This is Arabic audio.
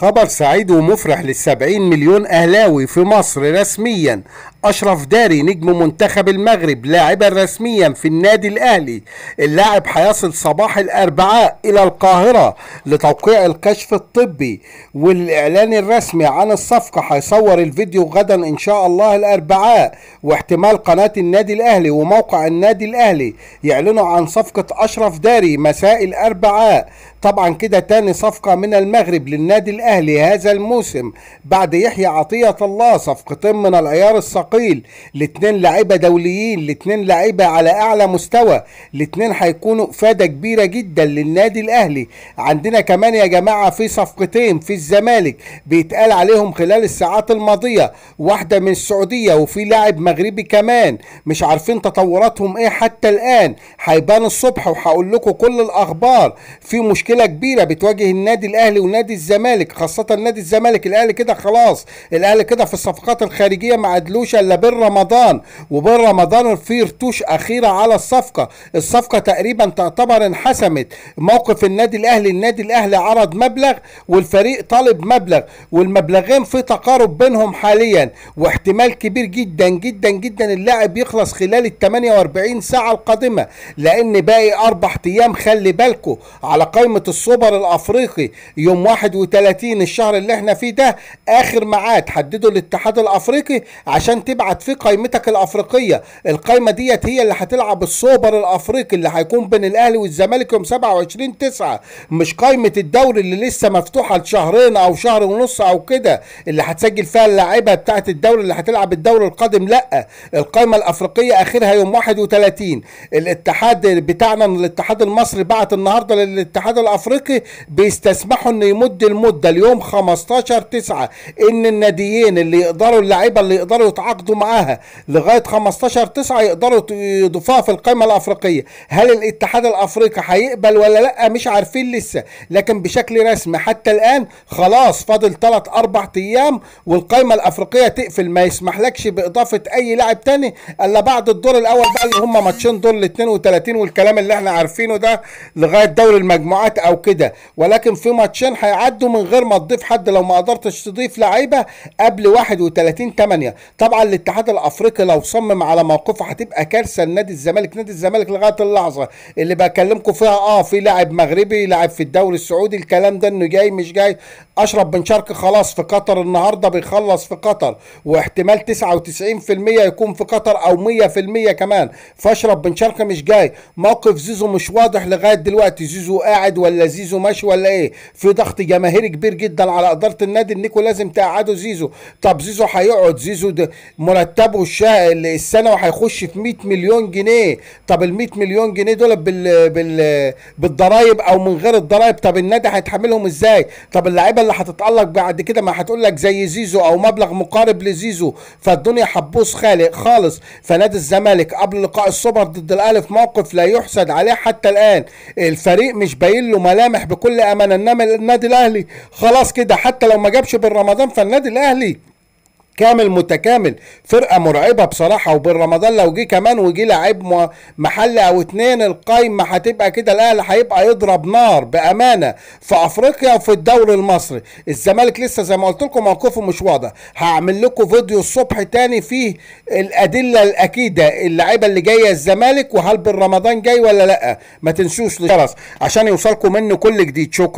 خبر سعيد ومفرح لل70 مليون أهلاوي في مصر رسميا. أشرف داري نجم منتخب المغرب لاعبا رسميا في النادي الأهلي. اللاعب هيصل صباح الأربعاء إلى القاهرة لتوقيع الكشف الطبي والإعلان الرسمي عن الصفقة. هيصور الفيديو غدا إن شاء الله الأربعاء، واحتمال قناة النادي الأهلي وموقع النادي الأهلي يعلنوا عن صفقة أشرف داري مساء الأربعاء. طبعا كده تاني صفقة من المغرب للنادي الأهلي هذا الموسم بعد يحيى عطية الله. صفقتين من العيار الثقيل لاتنين لاعيبة دوليين، لاتنين لاعيبة على أعلى مستوى، الاتنين هيكونوا إفادة كبيرة جدا للنادي الأهلي. عندنا كمان يا جماعة في صفقتين في الزمالك بيتقال عليهم خلال الساعات الماضية، واحدة من السعودية وفي لاعب مغربي كمان مش عارفين تطوراتهم ايه حتى الآن، هيبان الصبح وهقول لكم كل الأخبار. في مشكلة كبيرة بتواجه النادي الأهلي ونادي الزمالك، خاصة نادي الزمالك. الأهلي كده خلاص، الأهلي كده في الصفقات الخارجية ما عدلوش إلا بين رمضان، وبين رمضان في رتوش أخيرة على الصفقة. الصفقة تقريبا تعتبر انحسمت. موقف النادي الأهلي عرض مبلغ والفريق طالب مبلغ، والمبلغين في تقارب بينهم حاليا، واحتمال كبير جدا جدا جدا اللاعب يخلص خلال ال 48 ساعة القادمة، لأن باقي 4 أيام. خلي بالكم على قائمة السوبر الأفريقي يوم 31 الشهر اللي احنا فيه ده آخر ميعاد حدده الاتحاد الأفريقي عشان تبعت فيه قائمتك الأفريقية. القائمة ديت هي اللي هتلعب السوبر الأفريقي اللي هيكون بين الأهلي والزمالك يوم 27/9، مش قائمة الدوري اللي لسه مفتوحة لشهرين أو شهر ونص أو كده، اللي هتسجل فيها اللاعيبة بتاعت الدوري اللي هتلعب الدوري القادم. لا، القائمة الأفريقية آخرها يوم 31. الاتحاد بتاعنا الاتحاد المصري بعت النهارده للاتحاد الافريقي بيستسمحوا ان يمد المده ليوم 15/9، ان الناديين اللي يقدروا اللعيبه اللي يقدروا يتعاقدوا معاها لغايه 15/9 يقدروا يضيفوها في القائمه الافريقيه. هل الاتحاد الافريقي هيقبل ولا لا مش عارفين لسه، لكن بشكل رسمي حتى الان خلاص فاضل 3-4 ايام والقائمه الافريقيه تقفل، ما يسمحلكش باضافه اي لاعب تاني الا بعد الدور الاول بقى، اللي هم ماتشين دور ال 32 والكلام اللي احنا عارفينه ده لغايه دوري المجموعات او كده. ولكن في ماتشين هيعدوا من غير ما تضيف حد لو ما قدرتش تضيف لعيبه قبل 31/8. طبعا الاتحاد الافريقي لو صمم على موقفه هتبقى كارثه لنادي الزمالك. نادي الزمالك لغايه اللحظه اللي بكلمكم فيها في لاعب مغربي لاعب في الدوري السعودي، الكلام ده انه جاي مش جاي. اشرف بن شرقي خلاص في قطر النهارده بيخلص في قطر، واحتمال 99% يكون في قطر او 100% كمان، فاشرف بن شرقي مش جاي. موقف زيزو مش واضح لغايه دلوقتي، زيزو قاعد ولا زيزو ماشي ولا ايه؟ في ضغط جماهيري كبير جدا على اداره النادي انكم لازم تقعدوا زيزو. طب زيزو هيقعد، زيزو ده مرتبه السنه وهيخش في 100 مليون جنيه. طب ال 100 مليون جنيه دول بالضرايب او من غير الضرايب، طب النادي هيتحملهم ازاي؟ طب اللعيبه اللي هتتالق بعد كده ما هتقول لك زي زيزو او مبلغ مقارب لزيزو، فالدنيا حبوس خالق خالص. فنادي الزمالك قبل لقاء السوبر ضد الاهلي في موقف لا يحسد عليه حتى الان. الفريق مش باين له ملامح بكل امانه، انما النادي الاهلي خلاص كده حتى لو ما جابش بالرمضان فالنادي الاهلي كامل متكامل. فرقه مرعبه بصراحه، وبين رمضان لو جه كمان وجي لاعب محلي او 2 القايمه هتبقى كده الاهلي هيبقى يضرب نار بامانه في افريقيا وفي الدوري المصري. الزمالك لسه زي ما قلت لكم موقفه مش واضح. هعمل لكم فيديو الصبح تاني فيه الادله الاكيده اللعيبه اللي جايه الزمالك، وهل بالرمضان جاي ولا لا. ما تنسوش الجرس عشان يوصلكم منه كل جديد. شكرا.